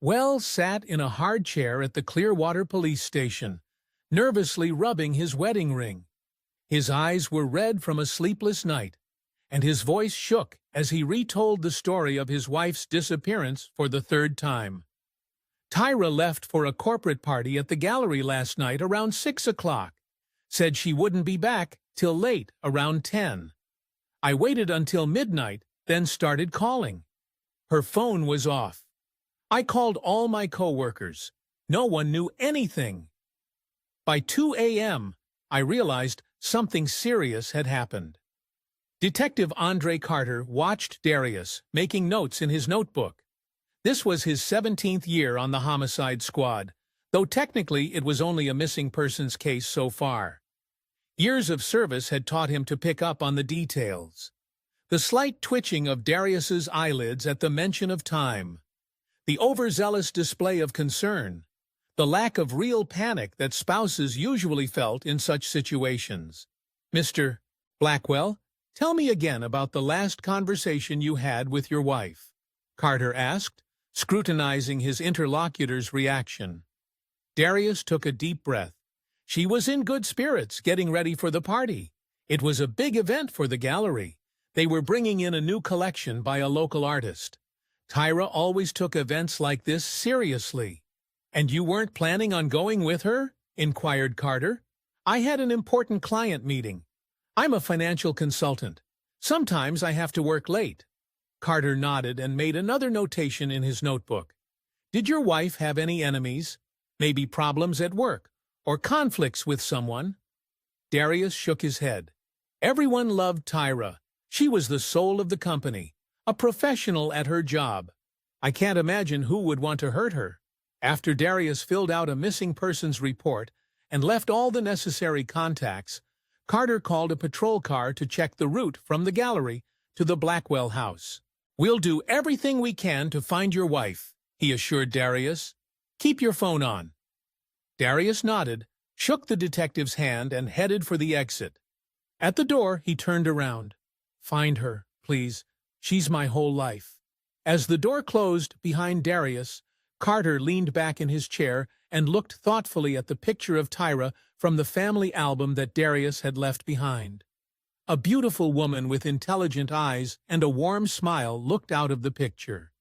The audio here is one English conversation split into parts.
Well sat in a hard chair at the Clearwater police station, nervously rubbing his wedding ring. His eyes were red from a sleepless night, and his voice shook as he retold the story of his wife's disappearance for the third time. Tyra left for a corporate party at the gallery last night around 6 o'clock. Said she wouldn't be back till late, around 10. I waited until midnight, then started calling. Her phone was off. I called all my coworkers. No one knew anything. By 2 a.m., I realized something serious had happened. Detective Andre Carter watched Darius, making notes in his notebook. This was his 17th year on the homicide squad, though technically it was only a missing persons case so far. Years of service had taught him to pick up on the details. The slight twitching of Darius's eyelids at the mention of time. The overzealous display of concern. The lack of real panic that spouses usually felt in such situations. Mr. Blackwell, tell me again about the last conversation you had with your wife, Carter asked, scrutinizing his interlocutor's reaction. Darius took a deep breath. She was in good spirits, getting ready for the party. It was a big event for the gallery. They were bringing in a new collection by a local artist. Tyra always took events like this seriously. And you weren't planning on going with her? Inquired Carter. I had an important client meeting. I'm a financial consultant. Sometimes I have to work late. Carter nodded and made another notation in his notebook. Did your wife have any enemies? Maybe problems at work, or conflicts with someone? Darius shook his head. Everyone loved Tyra. She was the soul of the company, a professional at her job. I can't imagine who would want to hurt her. After Darius filled out a missing persons report and left all the necessary contacts, Carter called a patrol car to check the route from the gallery to the Blackwell house. We'll do everything we can to find your wife, he assured Darius. Keep your phone on. Darius nodded, shook the detective's hand, and headed for the exit. At the door, he turned around. Find her, please. She's my whole life. As the door closed behind Darius, Carter leaned back in his chair and looked thoughtfully at the picture of Tyra from the family album that Darius had left behind. A beautiful woman with intelligent eyes and a warm smile looked out of the picture.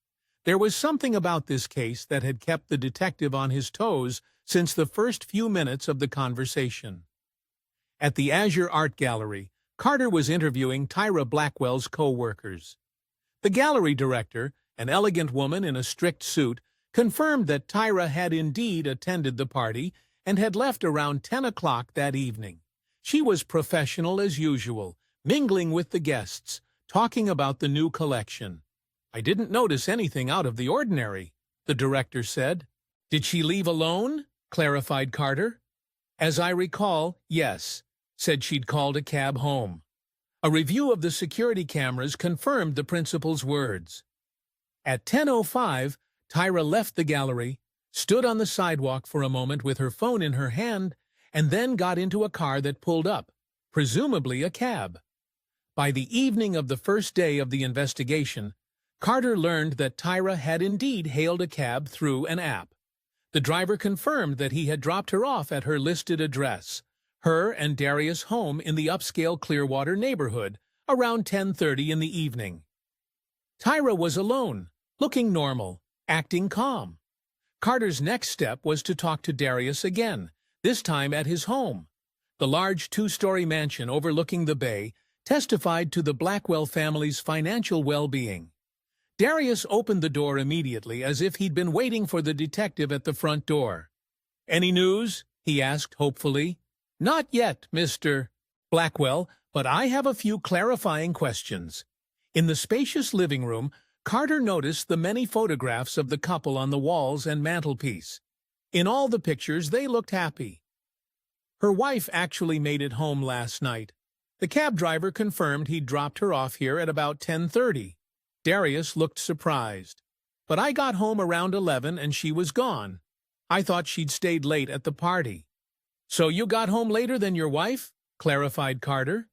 There was something about this case that had kept the detective on his toes since the first few minutes of the conversation. At the Azure Art Gallery, Carter was interviewing Tyra Blackwell's co-workers. The gallery director, an elegant woman in a strict suit, confirmed that Tyra had indeed attended the party and had left around 10 o'clock that evening. She was professional as usual, mingling with the guests, talking about the new collection. I didn't notice anything out of the ordinary, the director said. Did she leave alone? Clarified Carter. As I recall, yes, said she'd called a cab home. A review of the security cameras confirmed the principal's words. At 10:05, Tyra left the gallery, stood on the sidewalk for a moment with her phone in her hand, and then got into a car that pulled up, presumably a cab. By the evening of the first day of the investigation, Carter learned that Tyra had indeed hailed a cab through an app. The driver confirmed that he had dropped her off at her listed address, her and Darius' home in the upscale Clearwater neighborhood, around 10:30 in the evening. Tyra was alone, looking normal, acting calm. Carter's next step was to talk to Darius again, this time at his home. The large two-story mansion overlooking the bay testified to the Blackwell family's financial well-being. Darius opened the door immediately as if he'd been waiting for the detective at the front door. "Any news?" he asked hopefully. "Not yet, Mr. Blackwell, but I have a few clarifying questions." In the spacious living room, Carter noticed the many photographs of the couple on the walls and mantelpiece. In all the pictures, they looked happy. Her wife actually made it home last night. The cab driver confirmed he'd dropped her off here at about 10:30. Darius looked surprised. "But I got home around 11 and she was gone. I thought she'd stayed late at the party." "So you got home later than your wife?" clarified Carter.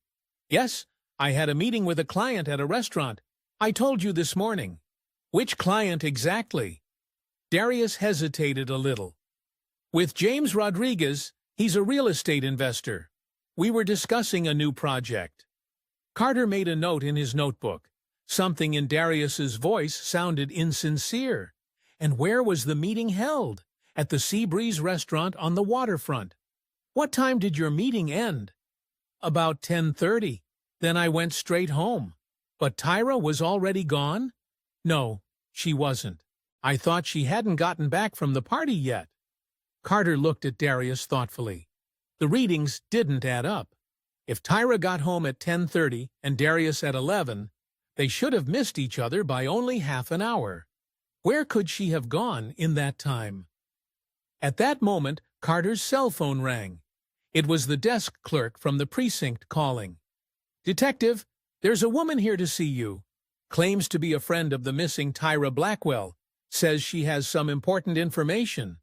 "Yes, I had a meeting with a client at a restaurant. I told you this morning." "Which client exactly?" Darius hesitated a little. With James Rodriguez, he's a real estate investor. We were discussing a new project. Carter made a note in his notebook. Something in Darius's voice sounded insincere. And where was the meeting held? At the Seabreeze restaurant on the waterfront. What time did your meeting end? About 10:30. Then I went straight home. But Tyra was already gone? No, she wasn't. I thought she hadn't gotten back from the party yet. Carter looked at Darius thoughtfully. The readings didn't add up. If Tyra got home at 10:30 and Darius at 11, they should have missed each other by only half an hour. Where could she have gone in that time? At that moment, Carter's cell phone rang. It was the desk clerk from the precinct calling. "Detective, there's a woman here to see you. Claims to be a friend of the missing Tyra Blackwell. Says she has some important information."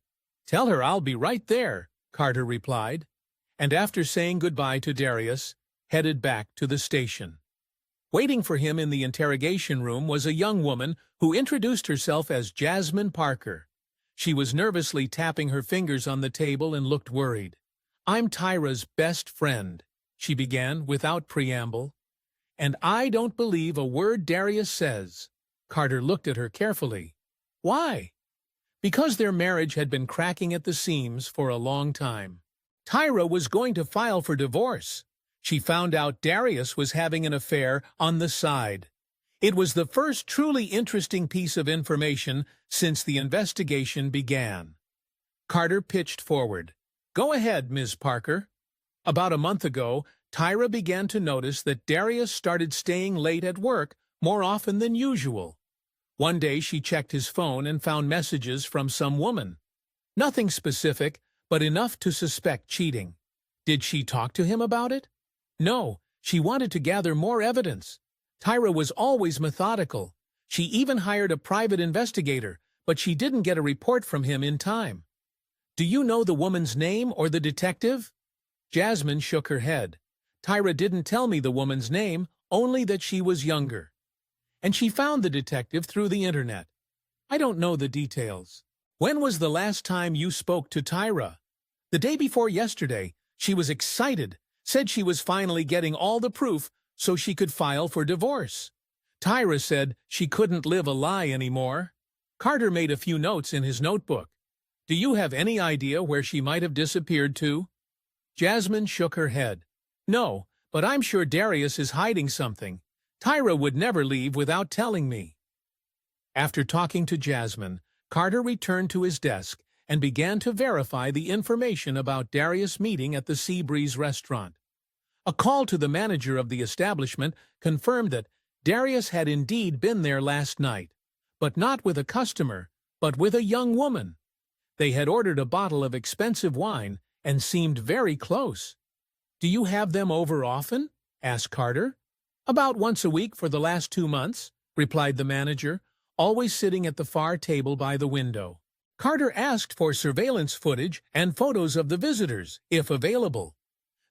"Tell her I'll be right there," Carter replied, and after saying goodbye to Darius, headed back to the station. Waiting for him in the interrogation room was a young woman who introduced herself as Jasmine Parker. She was nervously tapping her fingers on the table and looked worried. "I'm Tyra's best friend," she began without preamble. "And I don't believe a word Darius says." Carter looked at her carefully. "Why?" "Because their marriage had been cracking at the seams for a long time. Tyra was going to file for divorce. She found out Darius was having an affair on the side. It was the first truly interesting piece of information since the investigation began." Carter pitched forward. "Go ahead, Ms. Parker." "About a month ago, Tyra began to notice that Darius started staying late at work more often than usual. One day she checked his phone and found messages from some woman. Nothing specific, but enough to suspect cheating. Did she talk to him about it? No, she wanted to gather more evidence. Tyra was always methodical. She even hired a private investigator, but she didn't get a report from him in time." "Do you know the woman's name or the detective?" Jasmine shook her head. "Tyra didn't tell me the woman's name, only that she was younger. And she found the detective through the internet. I don't know the details." "When was the last time you spoke to Tyra?" "The day before yesterday. She was excited, said she was finally getting all the proof so she could file for divorce. Tyra said she couldn't live a lie anymore." Carter made a few notes in his notebook. "Do you have any idea where she might have disappeared to?" Jasmine shook her head. "No, but I'm sure Darius is hiding something. Tyra would never leave without telling me." After talking to Jasmine, Carter returned to his desk and began to verify the information about Darius' meeting at the Seabreeze restaurant. A call to the manager of the establishment confirmed that Darius had indeed been there last night, but not with a customer, but with a young woman. They had ordered a bottle of expensive wine and seemed very close. "Do you have them over often?" asked Carter. "About once a week for the last 2 months," replied the manager, always sitting at the far table by the window. Carter asked for surveillance footage and photos of the visitors, if available.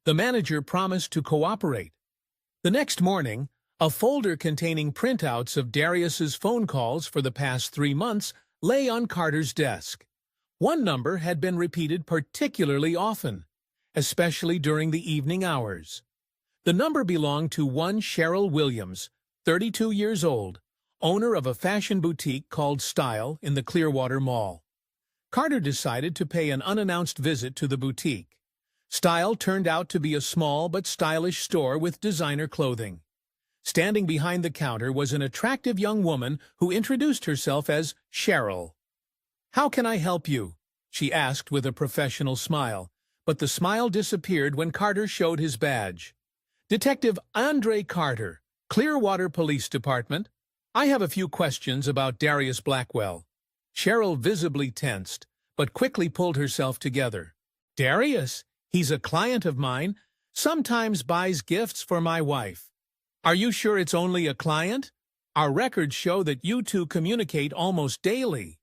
The manager promised to cooperate. The next morning, a folder containing printouts of Darius's phone calls for the past 3 months lay on Carter's desk. One number had been repeated particularly often, especially during the evening hours. The number belonged to one Cheryl Williams, 32 years old, owner of a fashion boutique called Style in the Clearwater Mall. Carter decided to pay an unannounced visit to the boutique. Style turned out to be a small but stylish store with designer clothing. Standing behind the counter was an attractive young woman who introduced herself as Cheryl. "How can I help you?" she asked with a professional smile, but the smile disappeared when Carter showed his badge. "Detective Andre Carter, Clearwater Police Department. I have a few questions about Darius Blackwell." Cheryl visibly tensed, but quickly pulled herself together. "Darius? He's a client of mine. Sometimes buys gifts for my wife." "Are you sure it's only a client? Our records show that you two communicate almost daily."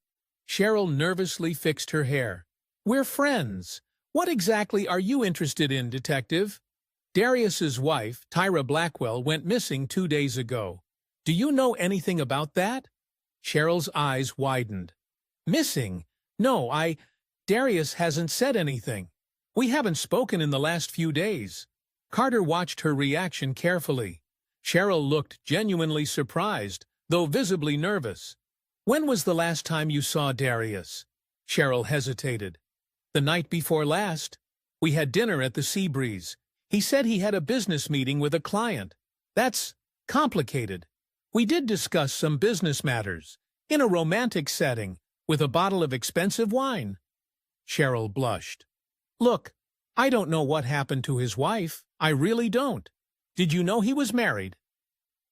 Cheryl nervously fixed her hair. "We're friends. What exactly are you interested in, Detective?" "Darius's wife, Tyra Blackwell, went missing 2 days ago. Do you know anything about that?" Cheryl's eyes widened. Missing? No, Darius hasn't said anything. We haven't spoken in the last few days. Carter watched her reaction carefully. Cheryl looked genuinely surprised, though visibly nervous. When was the last time you saw Darius? Cheryl hesitated. The night before last. We had dinner at the Seabreeze. He said he had a business meeting with a client. That's complicated. We did discuss some business matters, in a romantic setting, with a bottle of expensive wine. Cheryl blushed. Look, I don't know what happened to his wife. I really don't. Did you know he was married?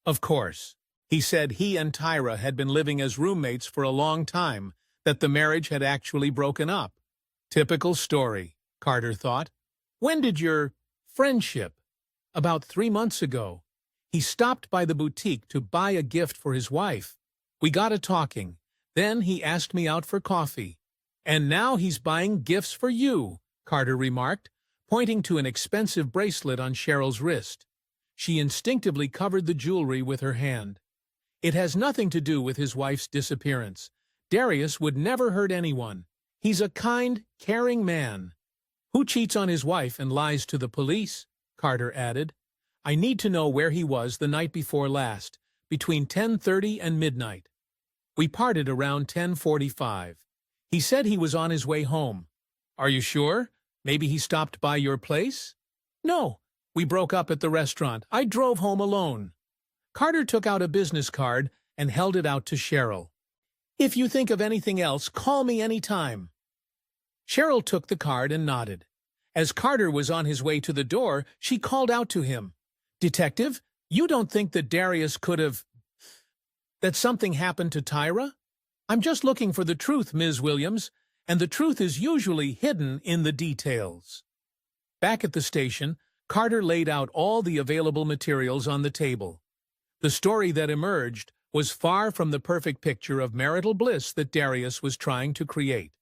Of course. He said he and Tyra had been living as roommates for a long time, that the marriage had actually broken up. Typical story, Carter thought. When did your friendship? About 3 months ago. He stopped by the boutique to buy a gift for his wife. We got a talking. Then he asked me out for coffee. And now he's buying gifts for you, Carter remarked, pointing to an expensive bracelet on Cheryl's wrist. She instinctively covered the jewelry with her hand. It has nothing to do with his wife's disappearance. Darius would never hurt anyone. He's a kind, caring man. Who cheats on his wife and lies to the police? Carter added. I need to know where he was the night before last, between 10:30 and midnight. We parted around 10:45. He said he was on his way home. Are you sure? Maybe he stopped by your place? No, we broke up at the restaurant. I drove home alone. Carter took out a business card and held it out to Cheryl. If you think of anything else, call me any time. Cheryl took the card and nodded. As Carter was on his way to the door, she called out to him. Detective, you don't think that Darius could have... that something happened to Tyra? I'm just looking for the truth, Ms. Williams, and the truth is usually hidden in the details. Back at the station, Carter laid out all the available materials on the table. The story that emerged was far from the perfect picture of marital bliss that Darius was trying to create.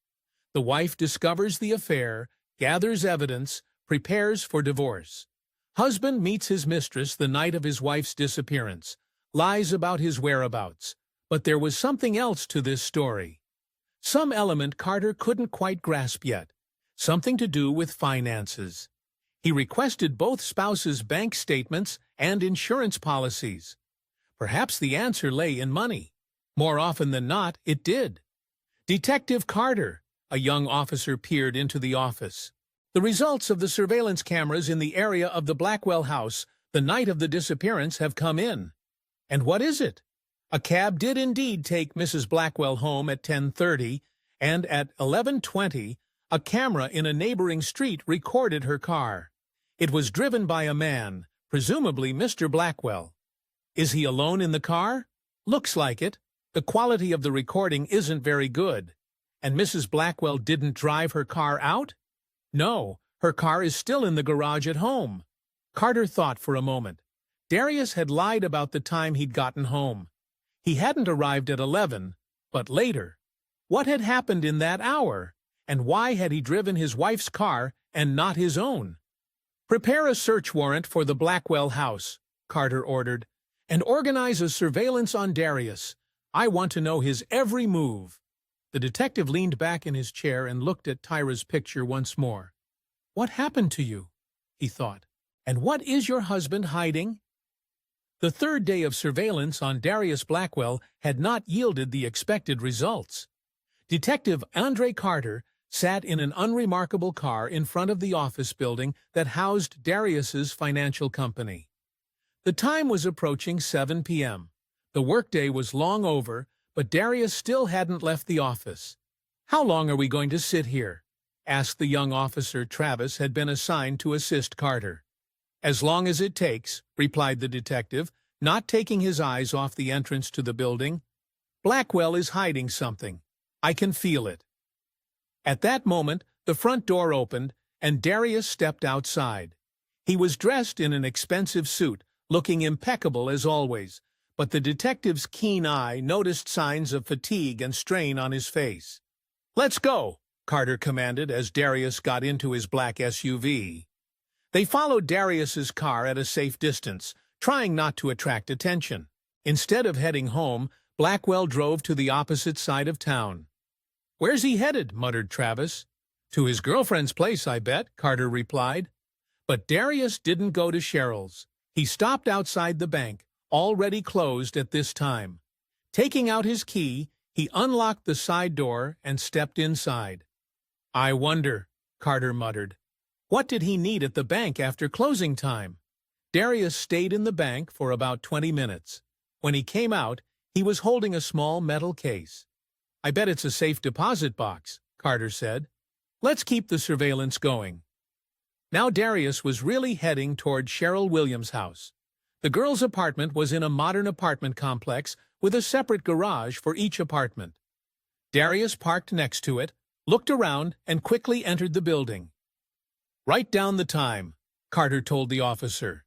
The wife discovers the affair, gathers evidence, prepares for divorce. Husband meets his mistress the night of his wife's disappearance, lies about his whereabouts. But there was something else to this story. Some element Carter couldn't quite grasp yet, something to do with finances. He requested both spouses' bank statements and insurance policies. Perhaps the answer lay in money. More often than not, it did. Detective Carter, a young officer, peered into the office. The results of the surveillance cameras in the area of the Blackwell house the night of the disappearance have come in. And what is it? A cab did indeed take Mrs. Blackwell home at 10:30, and at 11:20, a camera in a neighboring street recorded her car. It was driven by a man, presumably Mr. Blackwell. Is he alone in the car? Looks like it. The quality of the recording isn't very good. And Mrs. Blackwell didn't drive her car out? No, her car is still in the garage at home. Carter thought for a moment. Darius had lied about the time he'd gotten home. He hadn't arrived at 11, but later. What had happened in that hour? And why had he driven his wife's car and not his own? Prepare a search warrant for the Blackwell house, Carter ordered, and organize a surveillance on Darius. I want to know his every move. The detective leaned back in his chair and looked at Tyra's picture once more. What happened to you? He thought. And what is your husband hiding? The third day of surveillance on Darius Blackwell had not yielded the expected results. Detective Andre Carter sat in an unremarkable car in front of the office building that housed Darius's financial company. The time was approaching 7 p.m. The workday was long over, but Darius still hadn't left the office. How long are we going to sit here? Asked the young officer Travis had been assigned to assist Carter. As long as it takes, replied the detective, not taking his eyes off the entrance to the building. Blackwell is hiding something. I can feel it. At that moment, the front door opened, and Darius stepped outside. He was dressed in an expensive suit, looking impeccable as always, but the detective's keen eye noticed signs of fatigue and strain on his face. Let's go, Carter commanded as Darius got into his black SUV. They followed Darius's car at a safe distance, trying not to attract attention. Instead of heading home, Blackwell drove to the opposite side of town. "Where's he headed?" muttered Travis. "To his girlfriend's place, I bet," Carter replied. But Darius didn't go to Cheryl's. He stopped outside the bank, already closed at this time. Taking out his key, he unlocked the side door and stepped inside. "I wonder," Carter muttered. What did he need at the bank after closing time? Darius stayed in the bank for about 20 minutes. When he came out, he was holding a small metal case. "I bet it's a safe deposit box," Carter said. "Let's keep the surveillance going." Now Darius was really heading toward Cheryl Williams' house. The girl's apartment was in a modern apartment complex with a separate garage for each apartment. Darius parked next to it, looked around, and quickly entered the building. "Write down the time," Carter told the officer.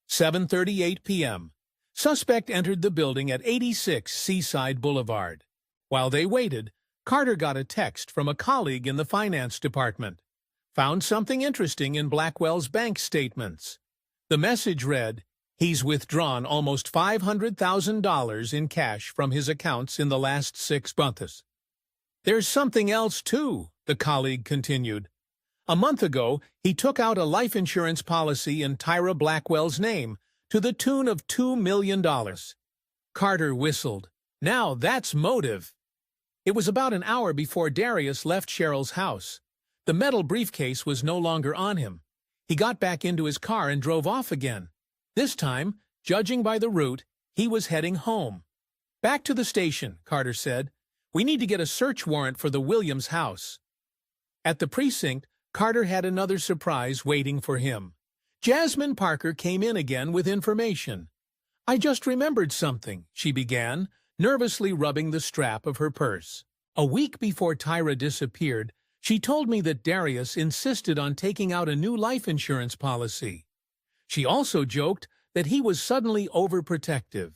7:38 p.m. Suspect entered the building at 86 Seaside Boulevard. While they waited, Carter got a text from a colleague in the finance department. Found something interesting in Blackwell's bank statements. The message read, "He's withdrawn almost $500,000 in cash from his accounts in the last 6 months." "There's something else, too," the colleague continued. "A month ago, he took out a life insurance policy in Tyra Blackwell's name to the tune of $2 million. Carter whistled. Now that's motive. It was about an hour before Darius left Cheryl's house. The metal briefcase was no longer on him. He got back into his car and drove off again. This time, judging by the route, he was heading home. "Back to the station," Carter said. "We need to get a search warrant for the Williams house." At the precinct, Carter had another surprise waiting for him. Jasmine Parker came in again with information. "I just remembered something," she began, nervously rubbing the strap of her purse. "A week before Tyra disappeared, she told me that Darius insisted on taking out a new life insurance policy. She also joked that he was suddenly overprotective.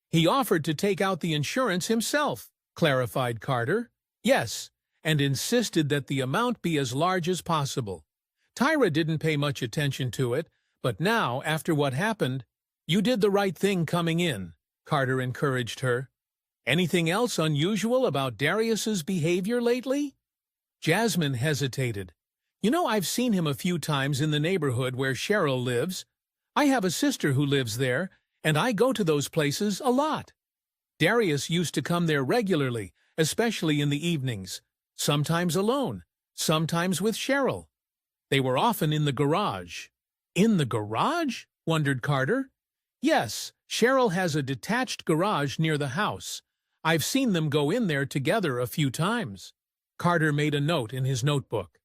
He offered to take out the insurance himself," clarified Carter. "Yes, and insisted that the amount be as large as possible. Tyra didn't pay much attention to it, but now, after what happened—" "You did the right thing coming in," Carter encouraged her. "Anything else unusual about Darius's behavior lately?" Jasmine hesitated. "You know, I've seen him a few times in the neighborhood where Cheryl lives. I have a sister who lives there, and I go to those places a lot. Darius used to come there regularly, especially in the evenings, sometimes alone, sometimes with Cheryl. They were often in the garage." "In the garage?" wondered Carter. "Yes, Cheryl has a detached garage near the house. I've seen them go in there together a few times." Carter made a note in his notebook.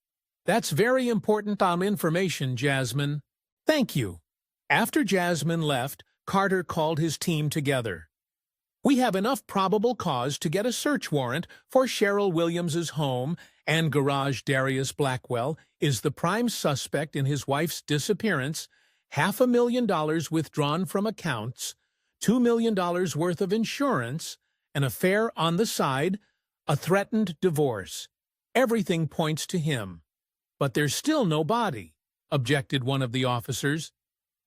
"That's very important information, Jasmine." "Thank you." After Jasmine left, Carter called his team together. "We have enough probable cause to get a search warrant for Cheryl Williams's home and garage. Darius Blackwell is the prime suspect in his wife's disappearance, $500,000 withdrawn from accounts, $2 million worth of insurance, an affair on the side, a threatened divorce. Everything points to him." "But there's still no body," objected one of the officers.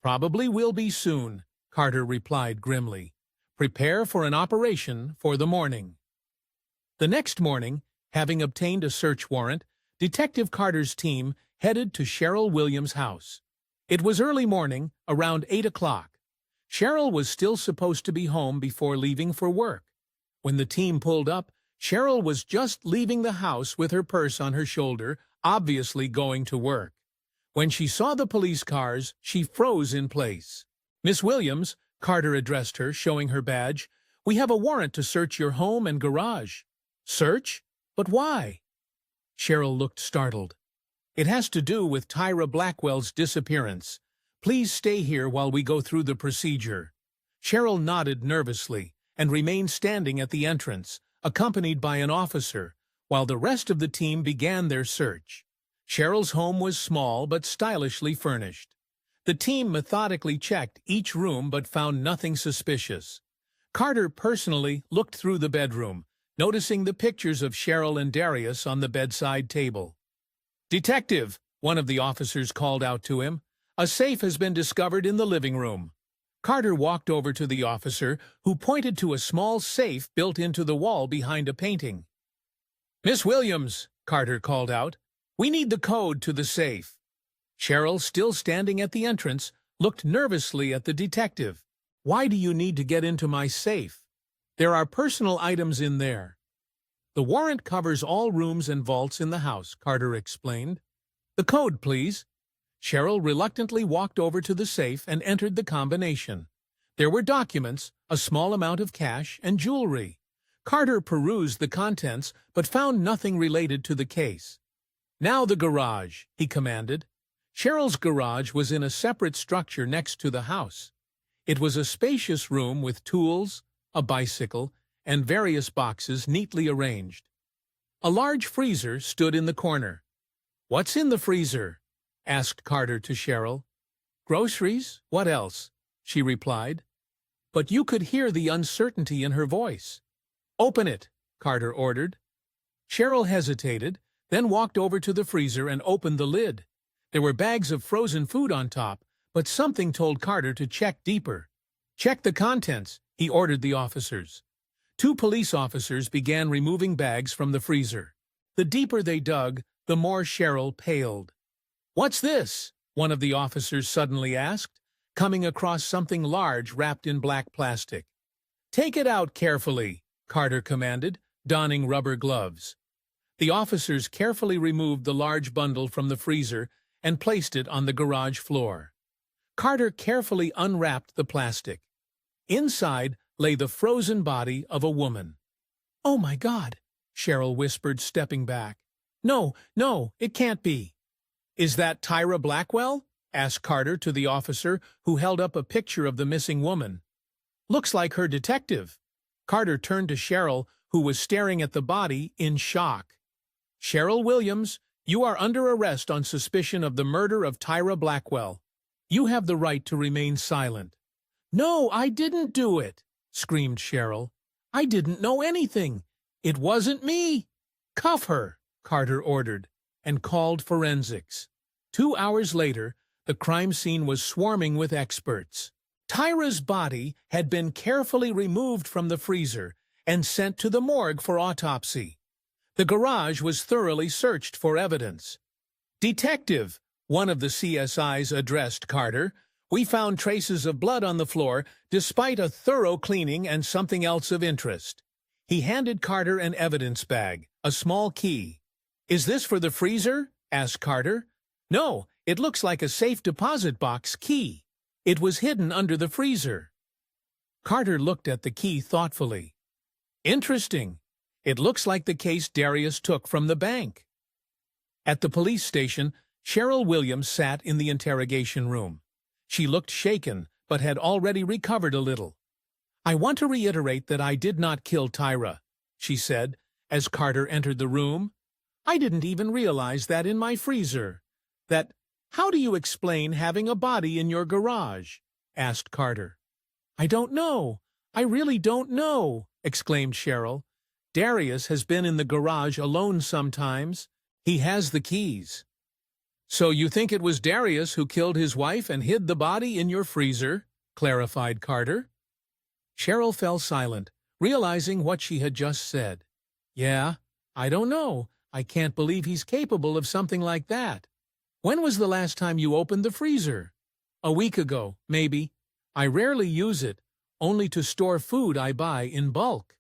"Probably will be soon," Carter replied grimly. "Prepare for an operation for the morning." The next morning, having obtained a search warrant, Detective Carter's team headed to Cheryl Williams' house. It was early morning, around 8 o'clock. Cheryl was still supposed to be home before leaving for work. When the team pulled up, Cheryl was just leaving the house with her purse on her shoulder, obviously going to work. When she saw the police cars, she froze in place. "Miss Williams," Carter addressed her, showing her badge, "we have a warrant to search your home and garage." "Search? But why?" Cheryl looked startled. "It has to do with Tyra Blackwell's disappearance. Please stay here while we go through the procedure." Cheryl nodded nervously and remained standing at the entrance, accompanied by an officer, while the rest of the team began their search. Cheryl's home was small but stylishly furnished. The team methodically checked each room but found nothing suspicious. Carter personally looked through the bedroom, noticing the pictures of Cheryl and Darius on the bedside table. "Detective," one of the officers called out to him, "a safe has been discovered in the living room." Carter walked over to the officer, who pointed to a small safe built into the wall behind a painting. "Miss Williams," Carter called out, "we need the code to the safe." Cheryl, still standing at the entrance, looked nervously at the detective. "Why do you need to get into my safe? There are personal items in there." "The warrant covers all rooms and vaults in the house," Carter explained. "The code, please." Cheryl reluctantly walked over to the safe and entered the combination. There were documents, a small amount of cash, and jewelry. Carter perused the contents, but found nothing related to the case. "Now the garage," he commanded. Cheryl's garage was in a separate structure next to the house. It was a spacious room with tools, a bicycle, and various boxes neatly arranged. A large freezer stood in the corner. "What's in the freezer?" asked Carter to Cheryl. "Groceries? What else?" she replied. But you could hear the uncertainty in her voice. "Open it," Carter ordered. Cheryl hesitated, then walked over to the freezer and opened the lid. There were bags of frozen food on top, but something told Carter to check deeper. "Check the contents," he ordered the officers. 2 police officers began removing bags from the freezer. The deeper they dug, the more Cheryl paled. "What's this?" one of the officers suddenly asked, coming across something large wrapped in black plastic. "Take it out carefully," Carter commanded, donning rubber gloves. The officers carefully removed the large bundle from the freezer and placed it on the garage floor. Carter carefully unwrapped the plastic. Inside lay the frozen body of a woman. "Oh my God," Cheryl whispered, stepping back. No, it can't be." "Is that Tyra Blackwell?" asked Carter to the officer who held up a picture of the missing woman. "Looks like her detective." Carter turned to Cheryl, who was staring at the body in shock. "Cheryl Williams, you are under arrest on suspicion of the murder of Tyra Blackwell. You have the right to remain silent." "No, I didn't do it," screamed Cheryl. "I didn't know anything. It wasn't me." "Cuff her," Carter ordered, and called forensics. 2 hours later, the crime scene was swarming with experts. Tyra's body had been carefully removed from the freezer and sent to the morgue for autopsy. The garage was thoroughly searched for evidence. "Detective," one of the CSIs addressed Carter, "we found traces of blood on the floor despite a thorough cleaning and something else of interest." He handed Carter an evidence bag, a small key. "Is this for the freezer?" asked Carter. "No, it looks like a safe deposit box key. It was hidden under the freezer." Carter looked at the key thoughtfully. "Interesting. It looks like the case Darius took from the bank." At the police station, Cheryl Williams sat in the interrogation room. She looked shaken, but had already recovered a little. "I want to reiterate that I did not kill Tyra," she said, as Carter entered the room. "I didn't even realize that in my freezer. How do you explain having a body in your garage?" asked Carter. "I don't know. I really don't know," exclaimed Cheryl. "Darius has been in the garage alone sometimes. He has the keys." "So you think it was Darius who killed his wife and hid the body in your freezer?" clarified Carter. Cheryl fell silent, realizing what she had just said. "Yeah, I don't know. I can't believe he's capable of something like that. When was the last time you opened the freezer?" "A week ago, maybe. I rarely use it, only to store food I buy in bulk."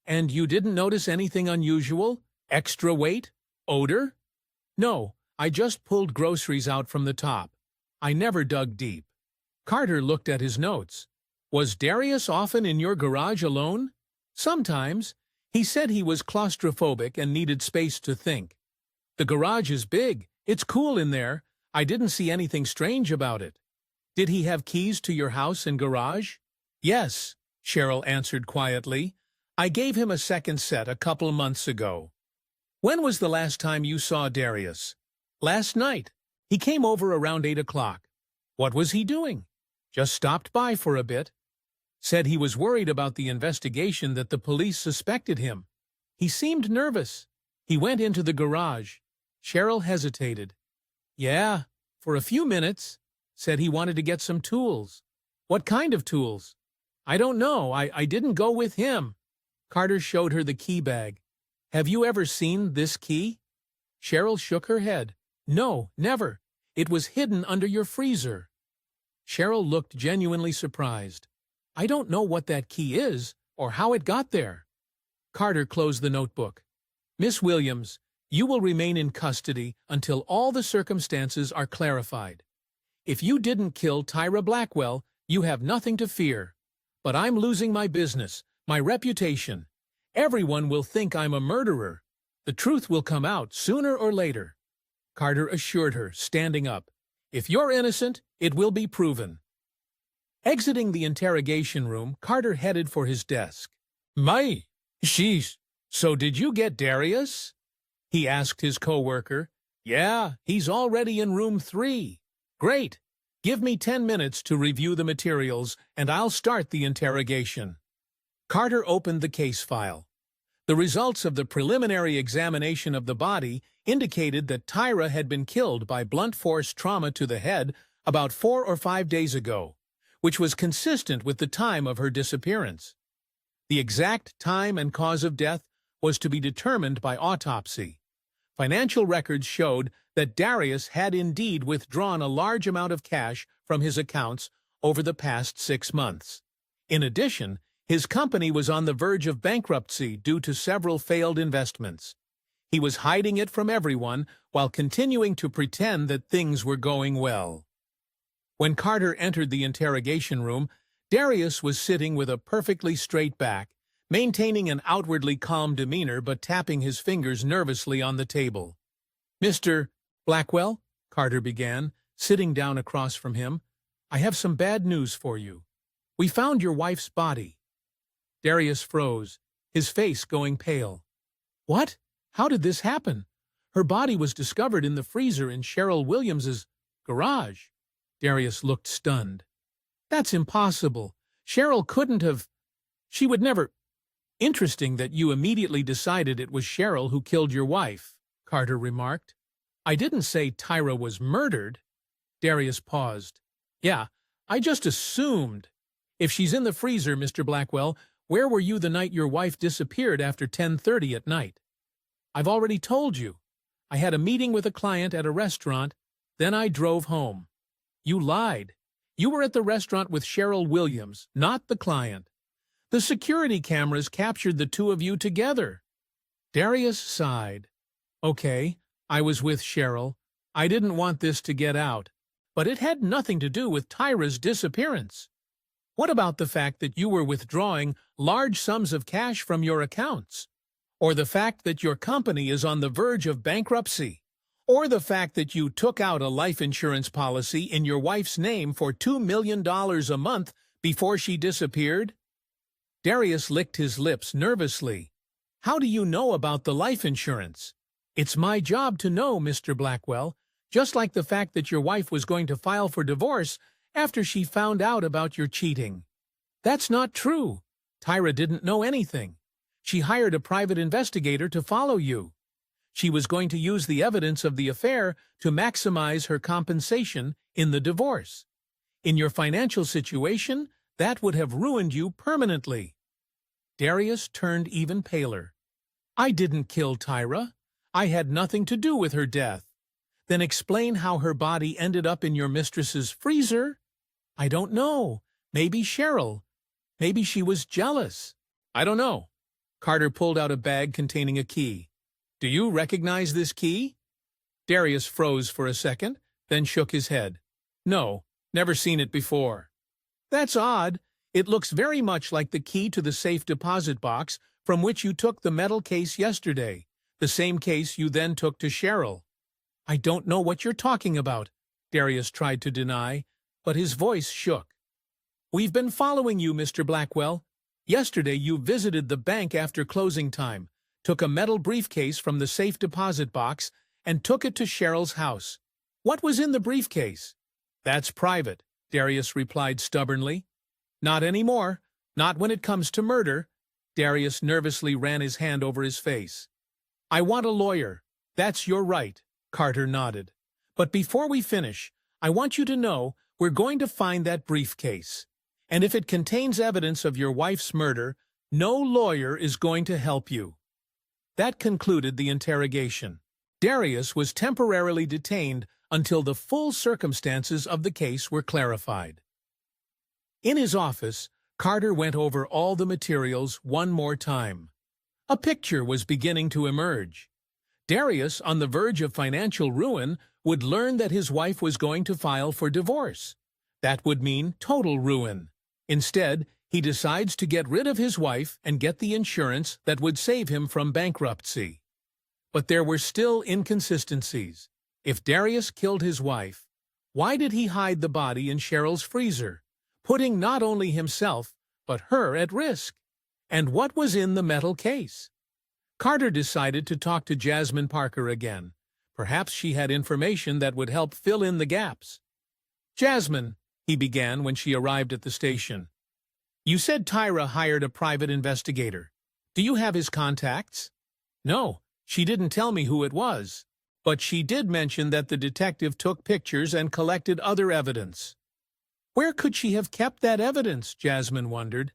"And you didn't notice anything unusual? Extra weight? Odor?" "No, I just pulled groceries out from the top. I never dug deep." Carter looked at his notes. "Was Darius often in your garage alone?" "Sometimes. He said he was claustrophobic and needed space to think." "The garage is big. It's cool in there. I didn't see anything strange about it." "Did he have keys to your house and garage?" "Yes," Cheryl answered quietly. "I gave him a second set a couple months ago." "When was the last time you saw Darius?" "Last night. He came over around 8 o'clock. "What was he doing?" "Just stopped by for a bit. Said he was worried about the investigation that the police suspected him. He seemed nervous. He went into the garage." Cheryl hesitated. "Yeah, for a few minutes. Said he wanted to get some tools." "What kind of tools?" "I don't know. I didn't go with him." Carter showed her the key bag. Have you ever seen this key? Cheryl shook her head. No, never. It was hidden under your freezer. Cheryl looked genuinely surprised. I don't know what that key is or how it got there. Carter closed the notebook. Miss Williams, you will remain in custody until all the circumstances are clarified. If you didn't kill Tyra Blackwell, you have nothing to fear. But I'm losing my business, my reputation. Everyone will think I'm a murderer. The truth will come out sooner or later. Carter assured her, standing up. If you're innocent, it will be proven. Exiting the interrogation room, Carter headed for his desk. Sheesh. So did you get Darius? He asked his co-worker. Yeah, he's already in room 3. Great. Give me 10 minutes to review the materials, and I'll start the interrogation. Carter opened the case file. The results of the preliminary examination of the body indicated that Tyra had been killed by blunt force trauma to the head about 4 or 5 days ago, which was consistent with the time of her disappearance. The exact time and cause of death was to be determined by autopsy. Financial records showed that Darius had indeed withdrawn a large amount of cash from his accounts over the past 6 months. In addition, his company was on the verge of bankruptcy due to several failed investments. He was hiding it from everyone while continuing to pretend that things were going well. When Carter entered the interrogation room, Darius was sitting with a perfectly straight back, maintaining an outwardly calm demeanor but tapping his fingers nervously on the table. Mr. Blackwell, Carter began, sitting down across from him, I have some bad news for you. We found your wife's body. Darius froze, his face going pale. What? How did this happen? Her body was discovered in the freezer in Cheryl Williams's garage. Darius looked stunned. That's impossible. Cheryl couldn't have. She would never. Interesting that you immediately decided it was Cheryl who killed your wife, Carter remarked. I didn't say Tyra was murdered. Darius paused. Yeah, I just assumed. If she's in the freezer, Mr. Blackwell, where were you the night your wife disappeared after 10:30 at night? I've already told you. I had a meeting with a client at a restaurant, then I drove home. You lied. You were at the restaurant with Cheryl Williams, not the client. The security cameras captured the two of you together. Darius sighed. Okay, I was with Cheryl. I didn't want this to get out. But it had nothing to do with Tyra's disappearance. What about the fact that you were withdrawing large sums of cash from your accounts? Or the fact that your company is on the verge of bankruptcy? Or the fact that you took out a life insurance policy in your wife's name for $2 million a month before she disappeared? Darius licked his lips nervously. How do you know about the life insurance? It's my job to know, Mr. Blackwell, just like the fact that your wife was going to file for divorce after she found out about your cheating. That's not true. Tyra didn't know anything. She hired a private investigator to follow you. She was going to use the evidence of the affair to maximize her compensation in the divorce. In your financial situation, that would have ruined you permanently. Darius turned even paler. I didn't kill Tyra. I had nothing to do with her death. Then explain how her body ended up in your mistress's freezer. I don't know. Maybe Cheryl. Maybe she was jealous. I don't know. Carter pulled out a bag containing a key. Do you recognize this key? Darius froze for a second, then shook his head. No, never seen it before. That's odd. It looks very much like the key to the safe deposit box from which you took the metal case yesterday, the same case you then took to Cheryl. I don't know what you're talking about, Darius tried to deny, but his voice shook. We've been following you, Mr. Blackwell. Yesterday you visited the bank after closing time, took a metal briefcase from the safe deposit box, and took it to Cheryl's house. What was in the briefcase? That's private, Darius replied stubbornly. Not anymore. Not when it comes to murder. Darius nervously ran his hand over his face. I want a lawyer. That's your right, Carter nodded. But before we finish, I want you to know we're going to find that briefcase. And if it contains evidence of your wife's murder, no lawyer is going to help you. That concluded the interrogation. Darius was temporarily detained until the full circumstances of the case were clarified. In his office, Carter went over all the materials one more time. A picture was beginning to emerge. Darius, on the verge of financial ruin, would learn that his wife was going to file for divorce. That would mean total ruin. Instead, he decides to get rid of his wife and get the insurance that would save him from bankruptcy. But there were still inconsistencies. If Darius killed his wife, why did he hide the body in Cheryl's freezer, putting not only himself but her at risk? And what was in the metal case? Carter decided to talk to Jasmine Parker again. Perhaps she had information that would help fill in the gaps. "Jasmine," he began when she arrived at the station. "You said Tyra hired a private investigator. Do you have his contacts?" "No, she didn't tell me who it was. But she did mention that the detective took pictures and collected other evidence." Where could she have kept that evidence, Jasmine wondered.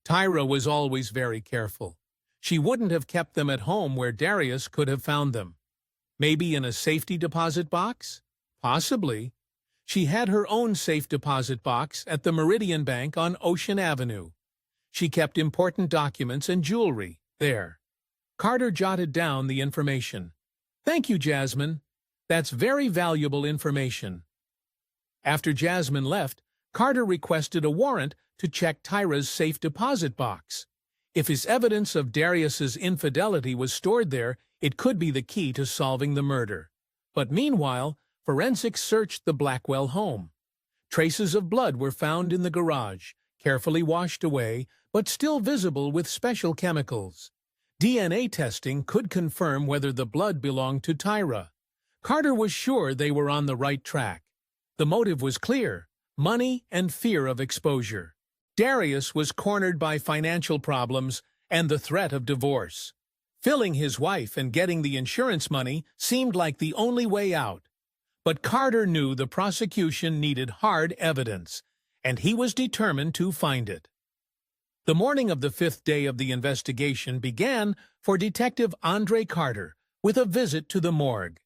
Tyra was always very careful. She wouldn't have kept them at home where Darius could have found them. Maybe in a safety deposit box? Possibly. She had her own safe deposit box at the Meridian Bank on Ocean Avenue. She kept important documents and jewelry there. Carter jotted down the information. "Thank you, Jasmine. That's very valuable information." After Jasmine left, Carter requested a warrant to check Tyra's safe deposit box. If his evidence of Darius's infidelity was stored there, it could be the key to solving the murder. But meanwhile, forensics searched the Blackwell home. Traces of blood were found in the garage, carefully washed away, but still visible with special chemicals. DNA testing could confirm whether the blood belonged to Tyra. Carter was sure they were on the right track. The motive was clear: money and fear of exposure. Darius was cornered by financial problems and the threat of divorce. Filling his wife and getting the insurance money seemed like the only way out. But Carter knew the prosecution needed hard evidence, and he was determined to find it. The morning of the 5th day of the investigation began for Detective Andre Carter with a visit to the morgue.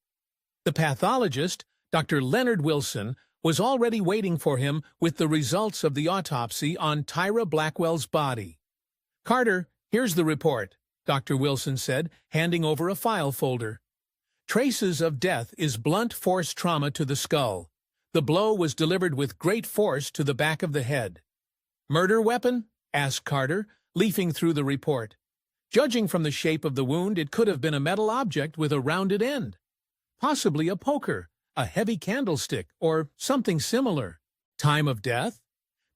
The pathologist, Dr. Leonard Wilson, was already waiting for him with the results of the autopsy on Tyra Blackwell's body. "Carter, here's the report," Dr. Wilson said, handing over a file folder. "Traces of death is blunt force trauma to the skull. The blow was delivered with great force to the back of the head." "Murder weapon?" asked Carter, leafing through the report. "Judging from the shape of the wound, it could have been a metal object with a rounded end. Possibly a poker, a heavy candlestick, or something similar." "Time of death?"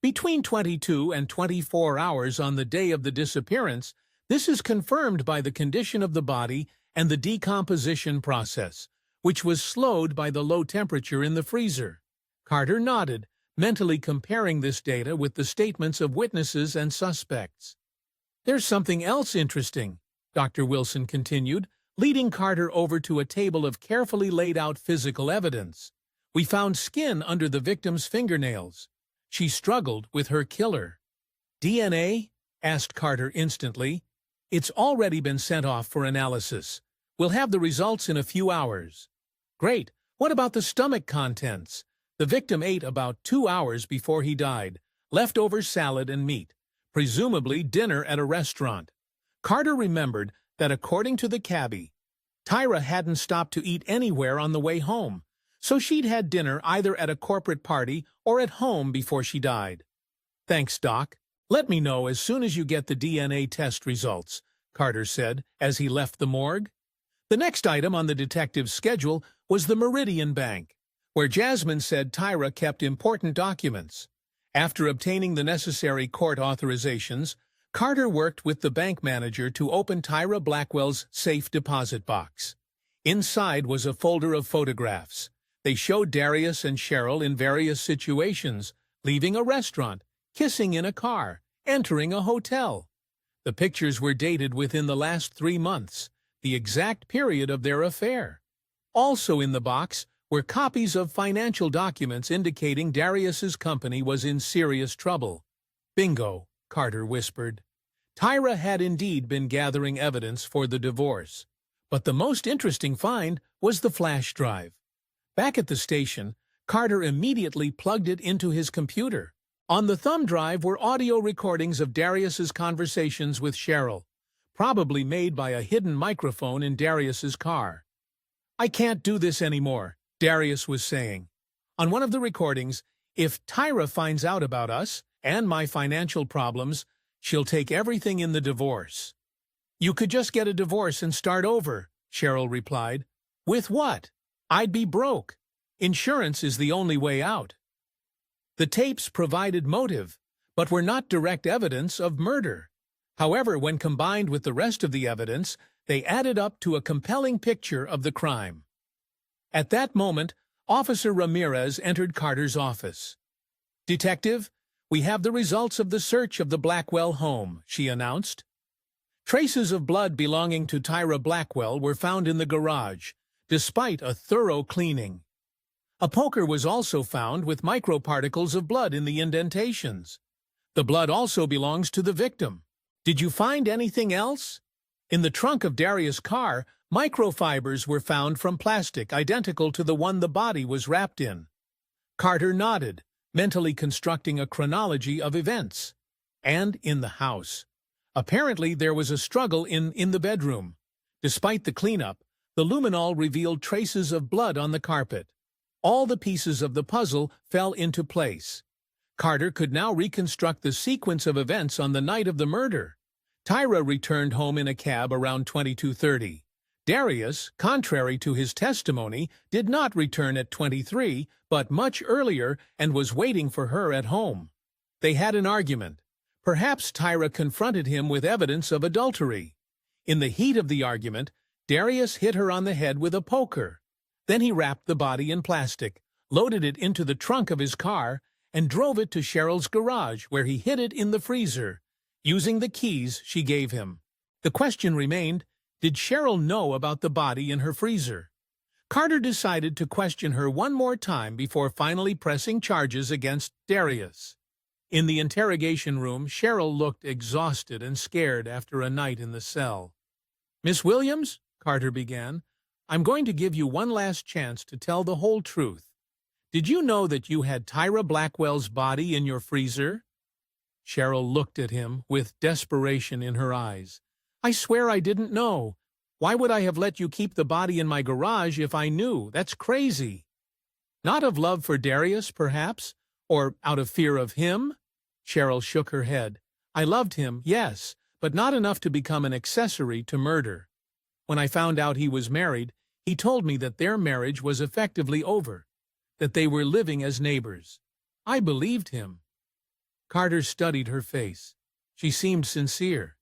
"Between 22 and 24 hours on the day of the disappearance. This is confirmed by the condition of the body and the decomposition process, which was slowed by the low temperature in the freezer." Carter nodded, mentally comparing this data with the statements of witnesses and suspects. "There's something else interesting," Dr. Wilson continued, leading Carter over to a table of carefully laid out physical evidence. "We found skin under the victim's fingernails. She struggled with her killer." "DNA?" asked Carter instantly. "It's already been sent off for analysis. We'll have the results in a few hours." "Great. What about the stomach contents?" "The victim ate about 2 hours before he died. Leftover salad and meat. Presumably dinner at a restaurant." Carter remembered that according to the cabbie, Tyra hadn't stopped to eat anywhere on the way home, so she'd had dinner either at a corporate party or at home before she died. "Thanks, Doc. Let me know as soon as you get the DNA test results," Carter said as he left the morgue. The next item on the detective's schedule was the Meridian Bank, where Jasmine said Tyra kept important documents. After obtaining the necessary court authorizations, Carter worked with the bank manager to open Tyra Blackwell's safe deposit box. Inside was a folder of photographs. They showed Darius and Cheryl in various situations, leaving a restaurant, kissing in a car, entering a hotel. The pictures were dated within the last 3 months, the exact period of their affair. Also in the box were copies of financial documents indicating Darius's company was in serious trouble. "Bingo," Carter whispered. Tyra had indeed been gathering evidence for the divorce. But the most interesting find was the flash drive. Back at the station, Carter immediately plugged it into his computer. On the thumb drive were audio recordings of Darius's conversations with Cheryl, probably made by a hidden microphone in Darius's car. "I can't do this anymore," Darius was saying. On one of the recordings, "If Tyra finds out about us and my financial problems, she'll take everything in the divorce." "You could just get a divorce and start over," Cheryl replied. "With what? I'd be broke. Insurance is the only way out." The tapes provided motive, but were not direct evidence of murder. However, when combined with the rest of the evidence, they added up to a compelling picture of the crime. At that moment, Officer Ramirez entered Carter's office. "Detective, we have the results of the search of the Blackwell home," she announced. Traces of blood belonging to Tyra Blackwell were found in the garage, despite a thorough cleaning. A poker was also found with microparticles of blood in the indentations. The blood also belongs to the victim. "Did you find anything else?" In the trunk of Darius' car, microfibers were found from plastic identical to the one the body was wrapped in. Carter nodded, mentally constructing a chronology of events. And in the house. Apparently there was a struggle in the bedroom. Despite the cleanup, the luminol revealed traces of blood on the carpet. All the pieces of the puzzle fell into place. Carter could now reconstruct the sequence of events on the night of the murder. Tyra returned home in a cab around 22:30. Darius, contrary to his testimony, did not return at 23, but much earlier, and was waiting for her at home. They had an argument. Perhaps Tyra confronted him with evidence of adultery. In the heat of the argument, Darius hit her on the head with a poker. Then he wrapped the body in plastic, loaded it into the trunk of his car, and drove it to Cheryl's garage, where he hid it in the freezer, using the keys she gave him. The question remained, did Cheryl know about the body in her freezer? Carter decided to question her one more time before finally pressing charges against Darius. In the interrogation room, Cheryl looked exhausted and scared after a night in the cell. "Miss Williams," Carter began, "I'm going to give you one last chance to tell the whole truth. Did you know that you had Tyra Blackwell's body in your freezer?" Cheryl looked at him with desperation in her eyes. "I swear I didn't know. Why would I have let you keep the body in my garage if I knew? That's crazy." "Not of love for Darius, perhaps? Or out of fear of him?" Cheryl shook her head. "I loved him, yes, but not enough to become an accessory to murder. When I found out he was married, he told me that their marriage was effectively over, that they were living as neighbors. I believed him." Carter studied her face. She seemed sincere.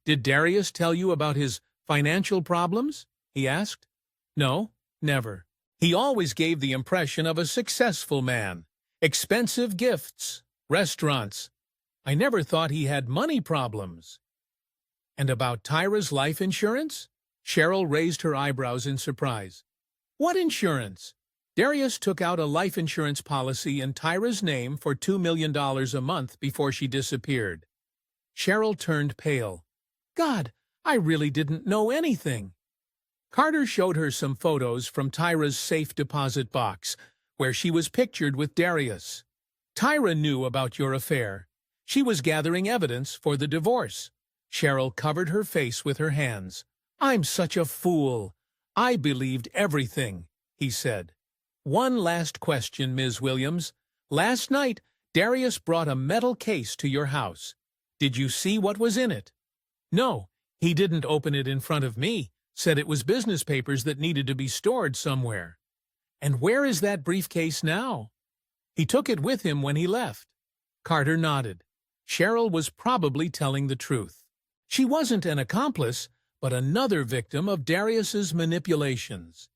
"Did Darius tell you about his financial problems?" he asked. "No, never. He always gave the impression of a successful man. Expensive gifts, restaurants. I never thought he had money problems." "And about Tyra's life insurance?" Cheryl raised her eyebrows in surprise. "What insurance?" "Darius took out a life insurance policy in Tyra's name for $2 million a month before she disappeared." Cheryl turned pale. "God, I really didn't know anything." Carter showed her some photos from Tyra's safe deposit box, where she was pictured with Darius. "Tyra knew about your affair. She was gathering evidence for the divorce." Cheryl covered her face with her hands. "I'm such a fool. I believed everything," he said. "One last question, Ms. Williams. Last night, Darius brought a metal case to your house. Did you see what was in it?" "No, he didn't open it in front of me. Said it was business papers that needed to be stored somewhere." "And where is that briefcase now?" "He took it with him when he left." Carter nodded. Cheryl was probably telling the truth. She wasn't an accomplice, but another victim of Darius's manipulations.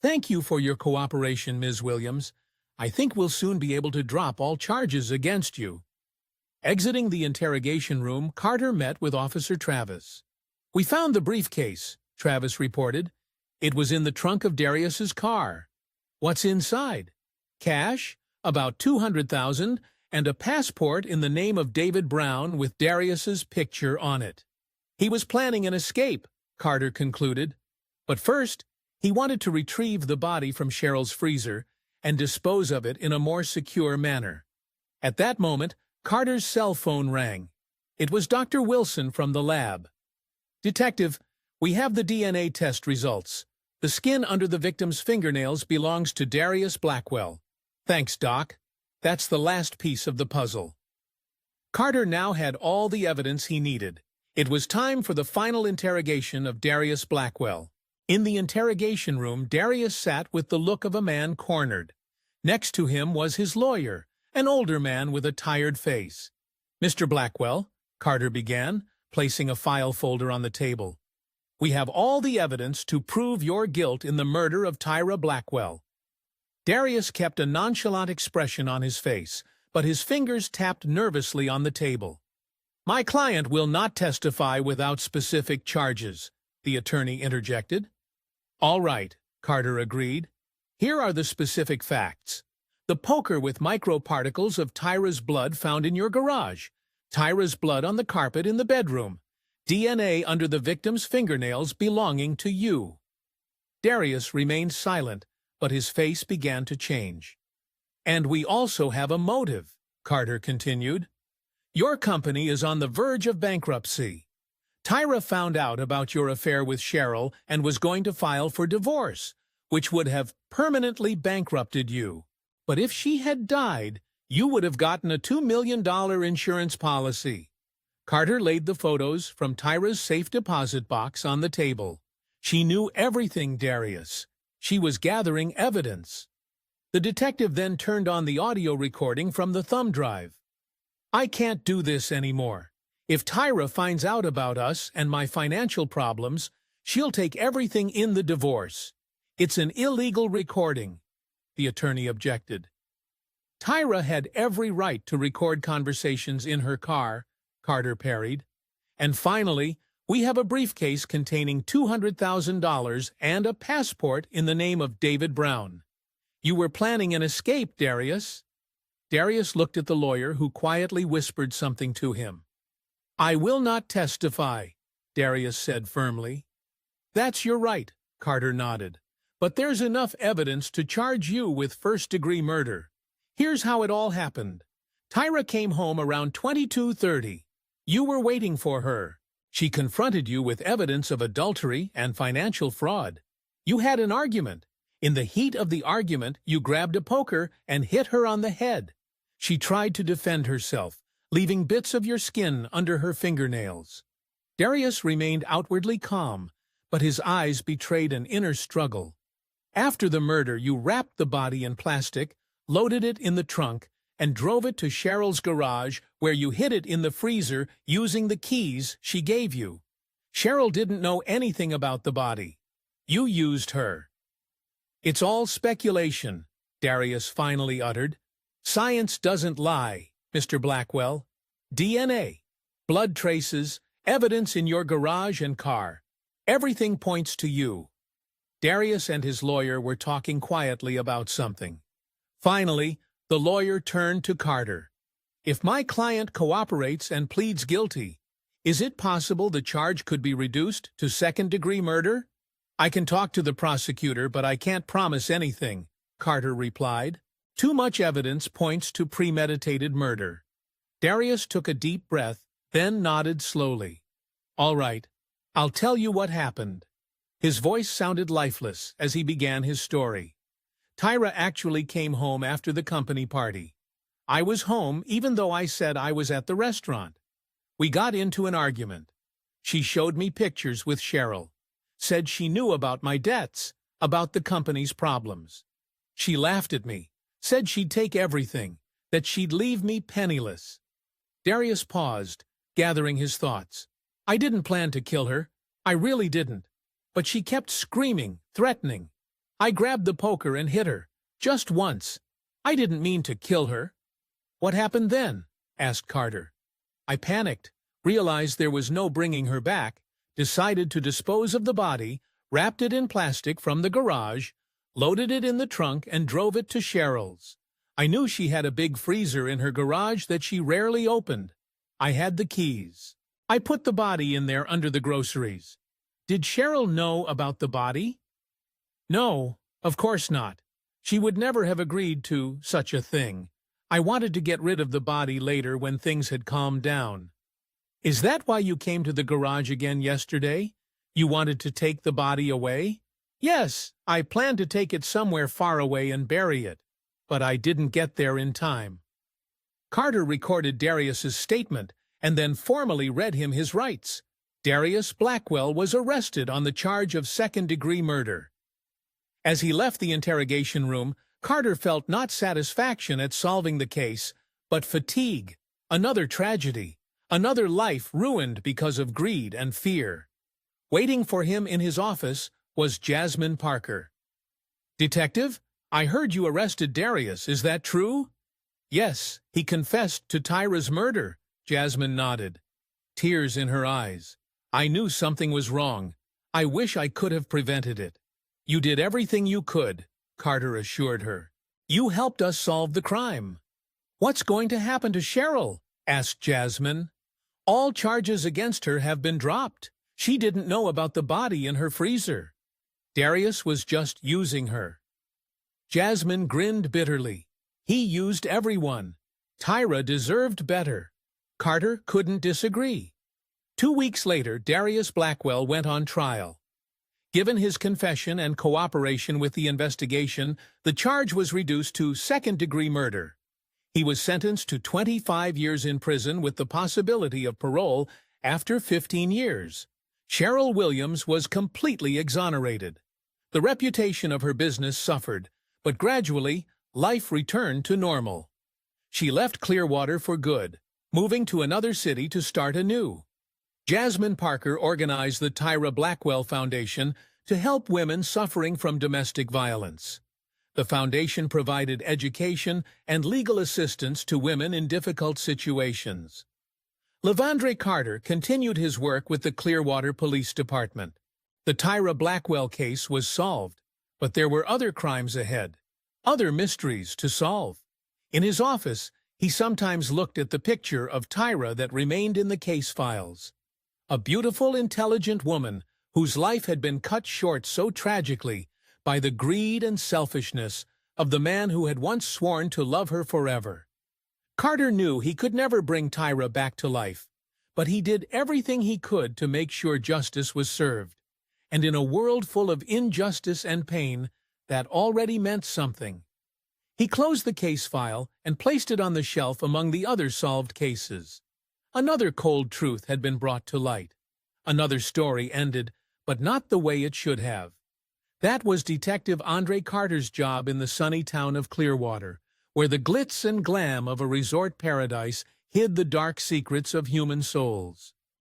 "Thank you for your cooperation, Ms. Williams. I think we'll soon be able to drop all charges against you." Exiting the interrogation room, Carter met with Officer Travis. "We found the briefcase," Travis reported. "It was in the trunk of Darius's car." "What's inside?" "Cash, about $200,000, and a passport in the name of David Brown with Darius's picture on it. He was planning an escape, Carter concluded. But first, he wanted to retrieve the body from Cheryl's freezer and dispose of it in a more secure manner. At that moment, Carter's cell phone rang. It was Dr. Wilson from the lab. "Detective, we have the DNA test results. The skin under the victim's fingernails belongs to Darius Blackwell." "Thanks, Doc. That's the last piece of the puzzle." Carter now had all the evidence he needed. It was time for the final interrogation of Darius Blackwell. In the interrogation room, Darius sat with the look of a man cornered. Next to him was his lawyer, an older man with a tired face. "Mr. Blackwell," Carter began, placing a file folder on the table, "we have all the evidence to prove your guilt in the murder of Tyra Blackwell." Darius kept a nonchalant expression on his face, but his fingers tapped nervously on the table. "My client will not testify without specific charges," the attorney interjected. "All right," Carter agreed. "Here are the specific facts. The poker with microparticles of Tyra's blood found in your garage, Tyra's blood on the carpet in the bedroom, DNA under the victim's fingernails belonging to you." Darius remained silent, but his face began to change. "And we also have a motive," Carter continued. "Your company is on the verge of bankruptcy. Tyra found out about your affair with Cheryl and was going to file for divorce, which would have permanently bankrupted you. But if she had died, you would have gotten a $2 million insurance policy." Carter laid the photos from Tyra's safe deposit box on the table. "She knew everything, Darius. She was gathering evidence." The detective then turned on the audio recording from the thumb drive. "I can't do this anymore. If Tyra finds out about us and my financial problems, she'll take everything in the divorce. It's an illegal recording," the attorney objected. "Tyra had every right to record conversations in her car," Carter parried. "And finally, we have a briefcase containing $200,000 and a passport in the name of David Brown. You were planning an escape, Darius." Darius looked at the lawyer, who quietly whispered something to him. "I will not testify," Darius said firmly. "That's your right," Carter nodded. "But there's enough evidence to charge you with first-degree murder. Here's how it all happened. Tyra came home around 22:30. You were waiting for her. She confronted you with evidence of adultery and financial fraud. You had an argument. In the heat of the argument, you grabbed a poker and hit her on the head. She tried to defend herself, leaving bits of your skin under her fingernails." Darius remained outwardly calm, but his eyes betrayed an inner struggle. "After the murder, you wrapped the body in plastic, loaded it in the trunk, and drove it to Cheryl's garage, where you hid it in the freezer using the keys she gave you. Cheryl didn't know anything about the body. You used her." "It's all speculation," Darius finally uttered. "Science doesn't lie, Mr. Blackwell. DNA, blood traces, evidence in your garage and car. Everything points to you." Darius and his lawyer were talking quietly about something. Finally, the lawyer turned to Carter. "If my client cooperates and pleads guilty, is it possible the charge could be reduced to second-degree murder?" "I can talk to the prosecutor, but I can't promise anything," Carter replied. "Too much evidence points to premeditated murder." Darius took a deep breath, then nodded slowly. "All right, I'll tell you what happened." His voice sounded lifeless as he began his story. "Tyra actually came home after the company party. I was home even though I said I was at the restaurant. We got into an argument. She showed me pictures with Cheryl, said she knew about my debts, about the company's problems. She laughed at me, said she'd take everything, that she'd leave me penniless." Darius paused, gathering his thoughts. "I didn't plan to kill her. I really didn't. But she kept screaming, threatening. I grabbed the poker and hit her, just once. I didn't mean to kill her." "What happened then?" asked Carter. "I panicked, realized there was no bringing her back, decided to dispose of the body, wrapped it in plastic from the garage, loaded it in the trunk, and drove it to Cheryl's. I knew she had a big freezer in her garage that she rarely opened. I had the keys. I put the body in there under the groceries. Did Cheryl know about the body? No, of course not. She would never have agreed to such a thing. I wanted to get rid of the body later when things had calmed down. Is that why you came to the garage again yesterday? You wanted to take the body away? Yes, I planned to take it somewhere far away and bury it, but I didn't get there in time. Carter recorded Darius's statement and then formally read him his rights. Darius Blackwell was arrested on the charge of second-degree murder. As he left the interrogation room, Carter felt not satisfaction at solving the case, but fatigue, another tragedy, another life ruined because of greed and fear. Waiting for him in his office was Jasmine Parker. "Detective, I heard you arrested Darius, is that true?" "Yes, he confessed to Tyra's murder," Jasmine nodded, tears in her eyes. "I knew something was wrong. I wish I could have prevented it." "You did everything you could," Carter assured her. "You helped us solve the crime." "What's going to happen to Cheryl?" asked Jasmine. "All charges against her have been dropped. She didn't know about the body in her freezer. Darius was just using her." Jasmine grinned bitterly. He used everyone. Tyra deserved better. Carter couldn't disagree. 2 weeks later, Darius Blackwell went on trial. Given his confession and cooperation with the investigation, the charge was reduced to second-degree murder. He was sentenced to 25 years in prison with the possibility of parole after 15 years. Cheryl Williams was completely exonerated. The reputation of her business suffered, but gradually, life returned to normal. She left Clearwater for good, moving to another city to start anew. Jasmine Parker organized the Tyra Blackwell Foundation to help women suffering from domestic violence. The foundation provided education and legal assistance to women in difficult situations. Lavondre Carter continued his work with the Clearwater Police Department. The Tyra Blackwell case was solved, but there were other crimes ahead, other mysteries to solve. In his office, he sometimes looked at the picture of Tyra that remained in the case files. A beautiful, intelligent woman whose life had been cut short so tragically by the greed and selfishness of the man who had once sworn to love her forever. Carter knew he could never bring Tyra back to life, but he did everything he could to make sure justice was served. And in a world full of injustice and pain, that already meant something. He closed the case file and placed it on the shelf among the other solved cases. Another cold truth had been brought to light. Another story ended, but not the way it should have. That was Detective Andre Carter's job in the sunny town of Clearwater, where the glitz and glam of a resort paradise hid the dark secrets of human souls.